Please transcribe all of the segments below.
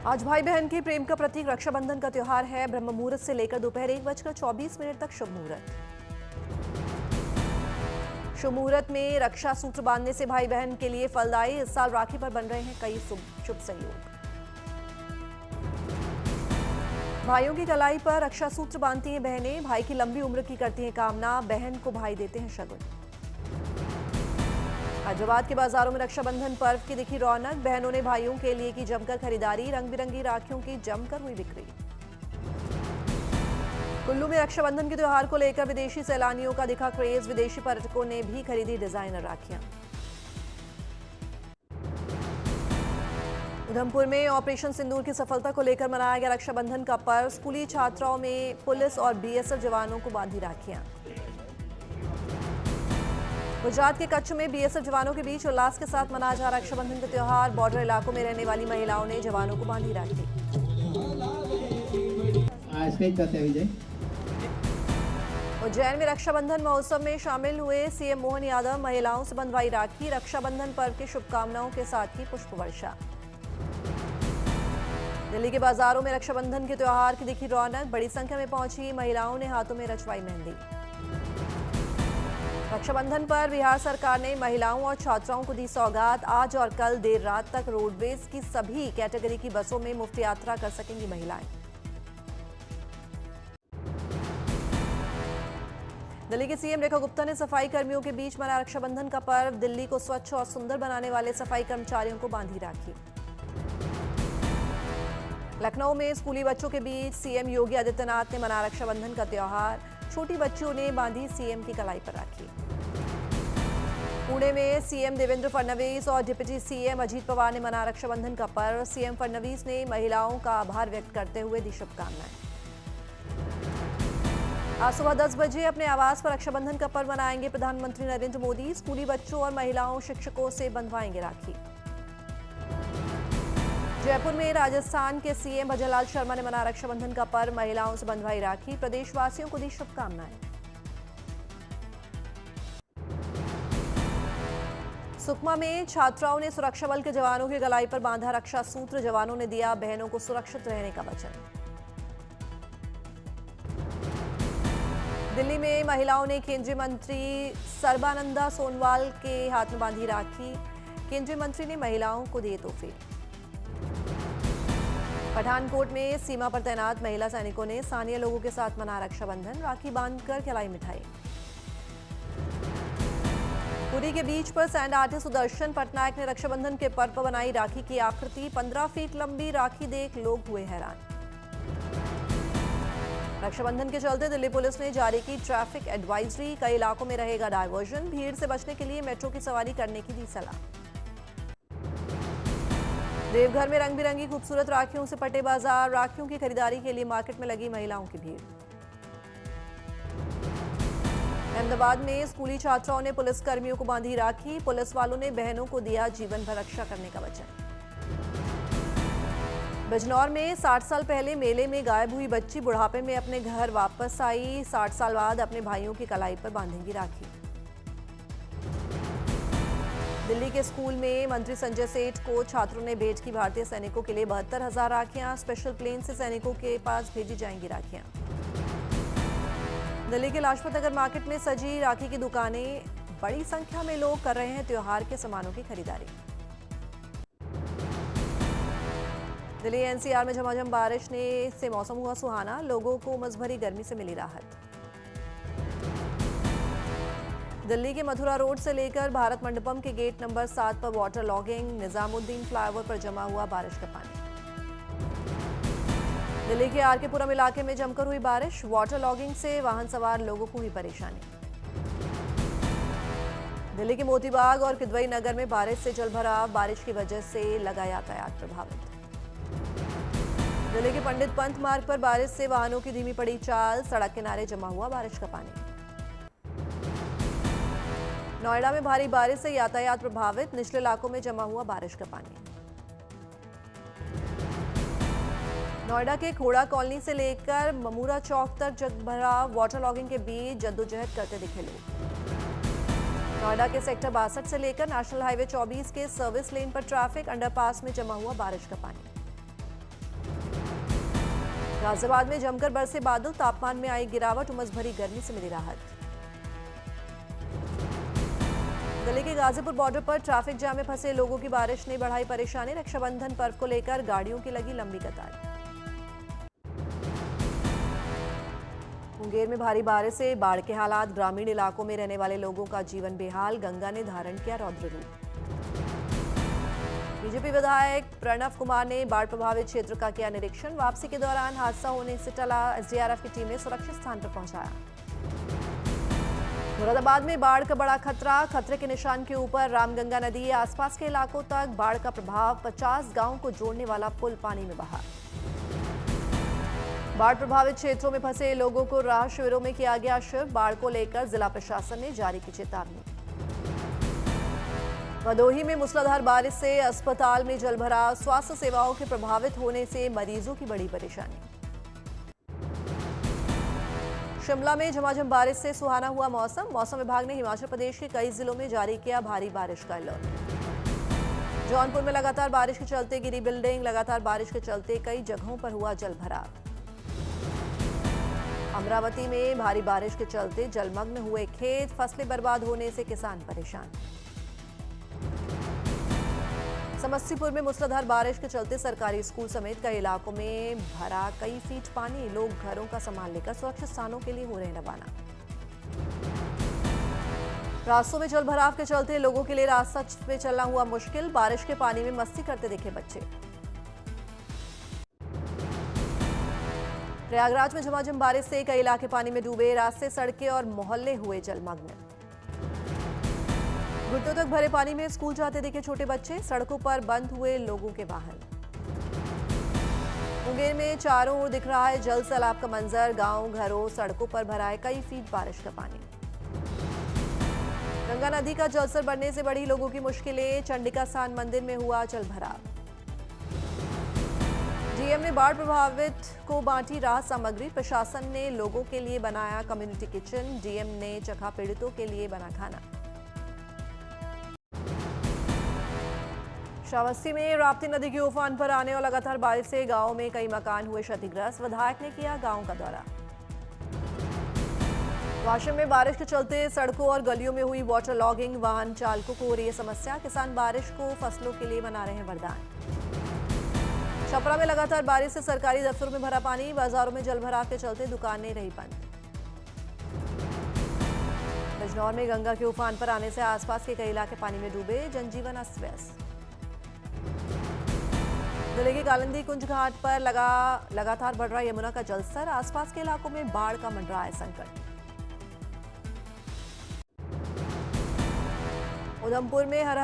आज भाई बहन के प्रेम का प्रतीक रक्षाबंधन का त्योहार है। ब्रह्म मुहूर्त से लेकर दोपहर 1:24 तक शुभ मुहूर्त। शुभ मुहूर्त में रक्षा सूत्र बांधने से भाई बहन के लिए फलदायी। इस साल राखी पर बन रहे हैं कई शुभ संयोग। भाइयों की कलाई पर रक्षा सूत्र बांधती हैं बहनें। भाई की लंबी उम्र की करती हैं कामना। बहन को भाई देते हैं शगुन। हैदराबाद के बाजारों में रक्षाबंधन पर्व की दिखी रौनक। बहनों ने भाइयों के लिए की जमकर खरीदारी। रंग बिरंगी राखियों की जमकर हुई बिक्री। कुल्लू में रक्षाबंधन के त्योहार को लेकर विदेशी सैलानियों का दिखा क्रेज। विदेशी पर्यटकों ने भी खरीदी डिजाइनर राखियां। उधमपुर में ऑपरेशन सिंदूर की सफलता को लेकर मनाया गया रक्षाबंधन का पर्व। स्कूली छात्राओं में पुलिस और बीएसएफ जवानों को बांधी राखियां। गुजरात के कच्छ में बीएसएफ जवानों के बीच उल्लास के साथ मनाया जा रक्षाबंधन का त्योहार। बॉर्डर इलाकों में रहने वाली महिलाओं ने जवानों को बांधी राखी। उज्जैन में रक्षाबंधन महोत्सव में शामिल हुए सीएम मोहन यादव। महिलाओं से बंधवाई राखी। रक्षाबंधन पर्व की शुभकामनाओं के साथ की पुष्प वर्षा। दिल्ली के बाजारों में रक्षाबंधन के त्योहार की दिखी रौनक। बड़ी संख्या में पहुंची महिलाओं ने हाथों में रचवाई मेहंदी। रक्षाबंधन पर बिहार सरकार ने महिलाओं और छात्राओं को दी सौगात। आज और कल देर रात तक रोडवेज की सभी कैटेगरी की बसों में मुफ्त यात्रा कर सकेंगी महिलाएं। दिल्ली के सीएम रेखा गुप्ता ने सफाई कर्मियों के बीच मनाया रक्षाबंधन का पर्व। दिल्ली को स्वच्छ और सुंदर बनाने वाले सफाई कर्मचारियों को बांधी राखी। लखनऊ में स्कूली बच्चों के बीच सीएम योगी आदित्यनाथ ने मनाया रक्षाबंधन का त्योहार। छोटी बच्चियों ने बांधी सीएम की कलाई पर राखी। पुणे में सीएम देवेंद्र फडणवीस और डिप्टी सीएम अजीत पवार ने मनाया रक्षाबंधन का पर्व। सीएम फडणवीस ने महिलाओं का आभार व्यक्त करते हुए दी शुभकामनाएं। आज सुबह 10 बजे अपने आवास पर रक्षाबंधन का पर्व मनाएंगे प्रधानमंत्री नरेंद्र मोदी। स्कूली बच्चों और महिलाओं शिक्षकों से बंधवाएंगे राखी। जयपुर में राजस्थान के सीएम भजनलाल शर्मा ने मनाया रक्षाबंधन का पर्व। महिलाओं से बंधवाई राखी। प्रदेशवासियों को दी शुभकामनाएं। सुकमा में छात्राओं ने सुरक्षा बल के जवानों की गलाई पर बांधा रक्षा सूत्र। जवानों ने दिया बहनों को सुरक्षित रहने का वचन। दिल्ली में महिलाओं ने केंद्रीय मंत्री सर्बानंदा सोनोवाल के हाथ में बांधी राखी। केंद्रीय मंत्री ने महिलाओं को दिए तोहफे। पठानकोट में सीमा पर तैनात महिला सैनिकों ने स्थानीय लोगों के साथ मनाया रक्षाबंधन। राखी बांधकर खिलाई मिठाई। पुरी के बीच पर सैंड आर्टिस्ट सुदर्शन पटनायक ने रक्षाबंधन के पर्व पर बनाई राखी की आकृति। 15 फीट लंबी राखी देख लोग हुए हैरान। रक्षाबंधन के चलते दिल्ली पुलिस ने जारी की ट्रैफिक एडवाइजरी। कई इलाकों में रहेगा डायवर्जन। भीड़ से बचने के लिए मेट्रो की सवारी करने की दी सलाह। देवघर में रंग बिरंगी खूबसूरत राखियों से पटे बाजार। राखियों की खरीदारी के लिए मार्केट में लगी महिलाओं की भीड़। अहमदाबाद में स्कूली छात्राओं ने पुलिस कर्मियों को बांधी राखी। पुलिस वालों ने बहनों को दिया जीवन भर रक्षा करने का वचन। बिजनौर में 60 साल पहले मेले में गायब हुई बच्ची बुढ़ापे में अपने घर वापस आई। 60 साल बाद अपने भाइयों की कलाई पर बांधेंगी राखी। दिल्ली के स्कूल में मंत्री संजय सेठ को छात्रों ने भेंट की। भारतीय सैनिकों के लिए 72,000 राखियां। स्पेशल प्लेन से सैनिकों के पास भेजी जाएंगी राखियां। दिल्ली के लाजपत नगर मार्केट में सजी राखी की दुकानें। बड़ी संख्या में लोग कर रहे हैं त्योहार के सामानों की खरीदारी। दिल्ली एनसीआर में झमाझम बारिश से मौसम हुआ सुहाना। लोगों को उमस भरी गर्मी से मिली राहत। दिल्ली के मथुरा रोड से लेकर भारत मंडपम के गेट नंबर 7 पर वाटर लॉगिंग। निजामुद्दीन फ्लाईओवर पर जमा हुआ बारिश का पानी। दिल्ली के आर के पुरम इलाके में जमकर हुई बारिश। वाटर लॉगिंग से वाहन सवार लोगों को हुई परेशानी। दिल्ली के मोतीबाग और किदवई नगर में बारिश से जलभराव। बारिश की वजह से लगा यातायात प्रभावित। दिल्ली के पंडित पंत मार्ग पर बारिश से वाहनों की धीमी पड़ी चाल। सड़क किनारे जमा हुआ बारिश का पानी। नोएडा में भारी बारिश से यातायात प्रभावित। निचले इलाकों में जमा हुआ बारिश का पानी। नोएडा के खोड़ा कॉलोनी से लेकर ममूरा चौक तक जगभराव। वाटर लॉगिंग के बीच जद्दोजहद करते दिखे लोग। नोएडा के सेक्टर 62 से लेकर नेशनल हाईवे 24 के सर्विस लेन पर ट्रैफिक। अंडरपास में जमा हुआ बारिश का पानी। गाजियाबाद में जमकर बरसे बादल, तापमान में आई गिरावट, उमस भरी गर्मी से मिली राहत। दिल्ली के गाजीपुर बॉर्डर पर ट्रैफिक जाम में फंसे लोगों की बारिश ने बढ़ाई परेशानी। रक्षाबंधन पर्व को लेकर गाड़ियों की लगी लंबी कतार। मुंगेर में भारी बारिश से बाढ़ के हालात, ग्रामीण इलाकों में रहने वाले लोगों का जीवन बेहाल। गंगा ने धारण किया रौद्र रूप। बीजेपी विधायक प्रणव कुमार ने बाढ़ प्रभावित क्षेत्र का किया निरीक्षण। वापसी के दौरान हादसा होने से टला, एसडीआरएफ की टीम ने सुरक्षित स्थान पर पहुंचाया। मुरादाबाद में बाढ़ का बड़ा खतरा, खतरे के निशान के ऊपर रामगंगा नदी। आसपास के इलाकों तक बाढ़ का प्रभाव, 50 गांवों को जोड़ने वाला पुल पानी में बहा। बाढ़ प्रभावित क्षेत्रों में फंसे लोगों को राहत शिविरों में किया गया शिफ्ट। बाढ़ को लेकर जिला प्रशासन ने जारी की चेतावनी। भदोही में मूसलाधार बारिश से अस्पताल में जलभराव, स्वास्थ्य सेवाओं के प्रभावित होने से मरीजों की बड़ी परेशानी। शिमला में झमाझम बारिश से सुहाना हुआ मौसम। मौसम विभाग ने हिमाचल प्रदेश के कई जिलों में जारी किया भारी बारिश का अलर्ट। जौनपुर में लगातार बारिश के चलते गिरी बिल्डिंग, लगातार बारिश के चलते कई जगहों पर हुआ जलभराव। अमरावती में भारी बारिश के चलते जलमग्न हुए खेत, फसलें बर्बाद होने से किसान परेशान। समस्तीपुर में मूसलाधार बारिश के चलते सरकारी स्कूल समेत कई इलाकों में भरा कई फीट पानी। लोग घरों का सामान लेकर सुरक्षित स्थानों के लिए हो रहे रवाना। रास्तों में जलभराव के चलते लोगों के लिए रास्ता पे चलना हुआ मुश्किल। बारिश के पानी में मस्ती करते दिखे बच्चे। प्रयागराज में झमाझम बारिश से कई इलाके पानी में डूबे, रास्ते, सड़कें और मोहल्ले हुए जलमग्न। घुटनों तक भरे पानी में स्कूल जाते दिखे छोटे बच्चे, सड़कों पर बंद हुए लोगों के वाहन। मुंगेर में चारों ओर दिख रहा है जल सैलाब का मंजर, गांव, घरों, सड़कों पर भरा है कई फीट बारिश का पानी। गंगा नदी का जलस्तर बढ़ने से बढ़ी लोगों की मुश्किलें, चंडिका स्थान मंदिर में हुआ जलभराव। डीएम ने बाढ़ प्रभावित को बांटी राहत सामग्री, प्रशासन ने लोगों के लिए बनाया कम्युनिटी किचन। डीएम ने चखा पीड़ितों के लिए बना खाना। श्रावस्ती में राप्ती नदी के उफान पर आने और लगातार बारिश से गांव में कई मकान हुए क्षतिग्रस्त। विधायक ने किया गांव का दौरा। वाशिम में बारिश के चलते सड़कों और गलियों में हुई वाटर लॉगिंग, वाहन चालकों को हो रही है समस्या। किसान बारिश को फसलों के लिए बना रहे हैं वरदान। छपरा में लगातार बारिश से सरकारी दफ्तरों में भरा पानी, बाजारों में जलभराव के चलते दुकानें रही बंद। बिजनौर में गंगा के उफान पर आने से आसपास के कई इलाके पानी में डूबे, जनजीवन अस्त व्यस्त। जिले के कालिंदी कुंज घाट पर लगातार बढ़ रहा यमुना का जलस्तर, आसपास के इलाकों में बाढ़ का मंडरा है संकट। उधमपुर में हर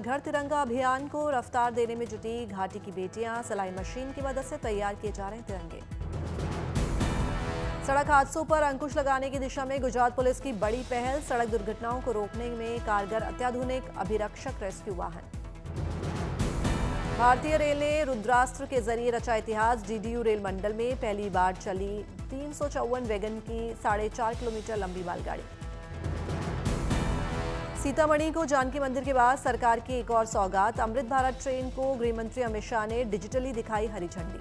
घर तिरंगा अभियान को रफ्तार देने में जुटी घाटी की बेटियां, सिलाई मशीन की मदद से तैयार किए जा रहे हैं तिरंगे। सड़क हादसों पर अंकुश लगाने की दिशा में गुजरात पुलिस की बड़ी पहल, सड़क दुर्घटनाओं को रोकने में कारगर अत्याधुनिक अभिरक्षक रेस्क्यू वाहन। भारतीय रेल ने रुद्रास्त्र के जरिए रचा इतिहास, डीडीयू रेल मंडल में पहली बार चली 354 वैगन की 4.5 किलोमीटर लंबी मालगाड़ी। सीतामढ़ी को जानकी मंदिर के बाद सरकार की एक और सौगात, अमृत भारत ट्रेन को गृह मंत्री अमित शाह ने डिजिटली दिखाई हरी झंडी।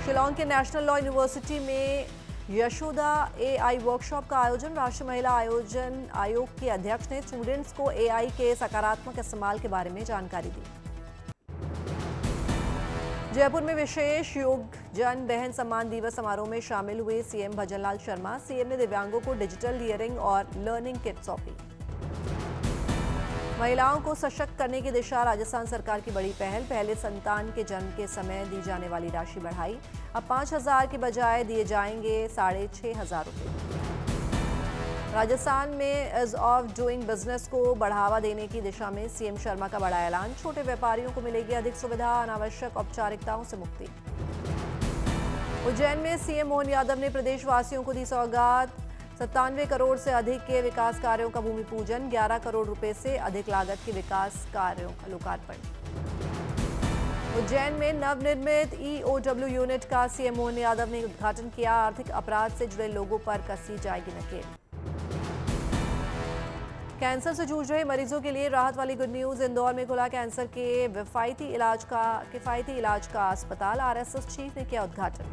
शिलांग के नेशनल लॉ यूनिवर्सिटी में यशोदा एआई वर्कशॉप का आयोजन, राष्ट्रीय महिला आयोजन आयोग के अध्यक्ष ने स्टूडेंट्स को एआई के सकारात्मक इस्तेमाल के बारे में जानकारी दी। जयपुर में विशेष योगजन बहन सम्मान दिवस समारोह में शामिल हुए सीएम भजनलाल शर्मा। सीएम ने दिव्यांगों को डिजिटल हियरिंग और लर्निंग किट सौंपी। महिलाओं को सशक्त करने की दिशा राजस्थान सरकार की बड़ी पहल, पहले संतान के जन्म के समय दी जाने वाली राशि बढ़ाई, अब 5,000 के बजाय दिए जाएंगे 6,500 रुपये। राजस्थान में ईज ऑफ डूइंग बिजनेस को बढ़ावा देने की दिशा में सीएम शर्मा का बड़ा ऐलान, छोटे व्यापारियों को मिलेगी अधिक सुविधा, अनावश्यक औपचारिकताओं से मुक्ति। उज्जैन में सीएम मोहन यादव ने प्रदेशवासियों को दी सौगात, 97 करोड़ से अधिक के विकास कार्यों का भूमि पूजन, 11 करोड़ रुपए से अधिक लागत के विकास कार्यों का लोकार्पण। उज्जैन में नवनिर्मित ईओडब्ल्यू यूनिट का सीएम मोहन यादव ने उद्घाटन किया, आर्थिक अपराध से जुड़े लोगों पर कसी जाएगी नकेल। कैंसर से जूझ रहे मरीजों के लिए राहत वाली गुड न्यूज। इंदौर में खुला कैंसर के किफायती इलाज का अस्पताल। आरएसएस चीफ ने किया उद्घाटन।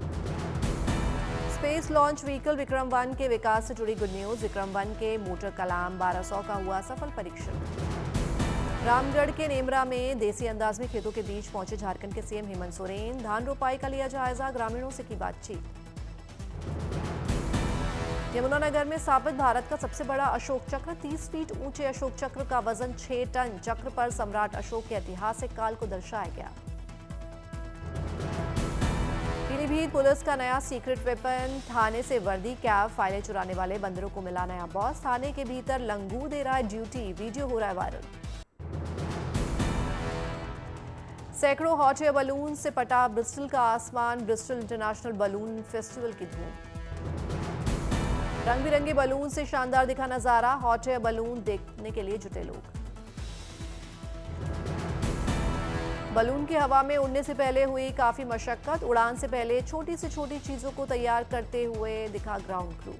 स्पेस लॉन्च व्हीकल विक्रम-1 के विकास से जुड़ी गुड न्यूज। विक्रम-1 के मोटर कलाम 1200 का हुआ सफल परीक्षण। रामगढ़ के नेमरा में देसी अंदाज में खेतों के बीच पहुंचे झारखंड के सीएम हेमंत सोरेन। धान रोपाई का लिया जायजा, ग्रामीणों से की बातचीत। यमुनानगर में स्थापित भारत का सबसे बड़ा अशोक चक्र। 30 फीट ऊंचे अशोक चक्र का वजन 6 टन। चक्र पर सम्राट अशोक के ऐतिहासिक काल को दर्शाया गया। पीलीभीत पुलिस का नया सीक्रेट वेपन। थाने से वर्दी कैब, फाइलें चुराने वाले बंदरों को मिला नया बॉस। थाने के भीतर लंगूर दे रहा है ड्यूटी, वीडियो हो रहा है वायरल। सैकड़ों हॉट एयर बलून से पटा ब्रिस्टल का आसमान। ब्रिस्टल इंटरनेशनल बलून फेस्टिवल की धूम। रंग बिरंगे बलून से शानदार दिखा नजारा। हॉट एयर बलून देखने के लिए जुटे लोग। बलून की हवा में उड़ने से पहले हुई काफी मशक्कत। उड़ान से पहले छोटी से छोटी चीजों को तैयार करते हुए दिखा ग्राउंड क्रू।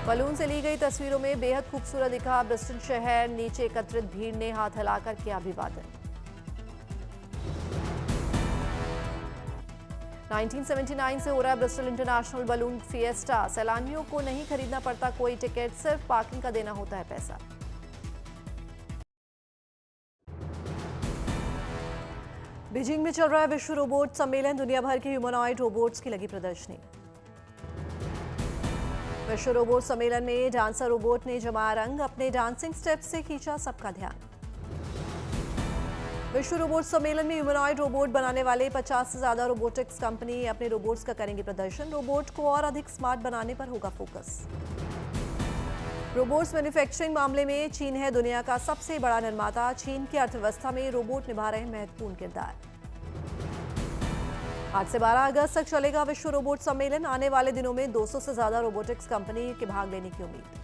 बलून से ली गई तस्वीरों में बेहद खूबसूरत दिखा ब्रिस्टल शहर। नीचे एकत्रित भीड़ ने हाथ हिलाकर किया अभिवादन। 1979 से हो रहा है ब्रिस्टल इंटरनेशनल बलून फिएस्टा। सैलानियों को नहीं खरीदना पड़ता कोई टिकट, सिर्फ पार्किंग का देना होता है पैसा। बीजिंग में चल रहा है विश्व रोबोट सम्मेलन। दुनिया भर के ह्यूमनॉइड रोबोट्स की लगी प्रदर्शनी। विश्व रोबोट सम्मेलन में डांसर रोबोट ने जमाया रंग। अपने डांसिंग स्टेप से खींचा सबका ध्यान। विश्व रोबोट सम्मेलन में ह्यूमनॉइड रोबोट बनाने वाले 50 से ज्यादा रोबोटिक्स कंपनी अपने रोबोट्स का करेंगी प्रदर्शन। रोबोट को और अधिक स्मार्ट बनाने पर होगा फोकस। रोबोट्स मैन्युफैक्चरिंग मामले में चीन है दुनिया का सबसे बड़ा निर्माता। चीन की अर्थव्यवस्था में रोबोट निभा रहे महत्वपूर्ण किरदार। आज से 12 अगस्त तक चलेगा विश्व रोबोट सम्मेलन। आने वाले दिनों में 200 से ज्यादा रोबोटिक्स कंपनी के भाग लेने की उम्मीद।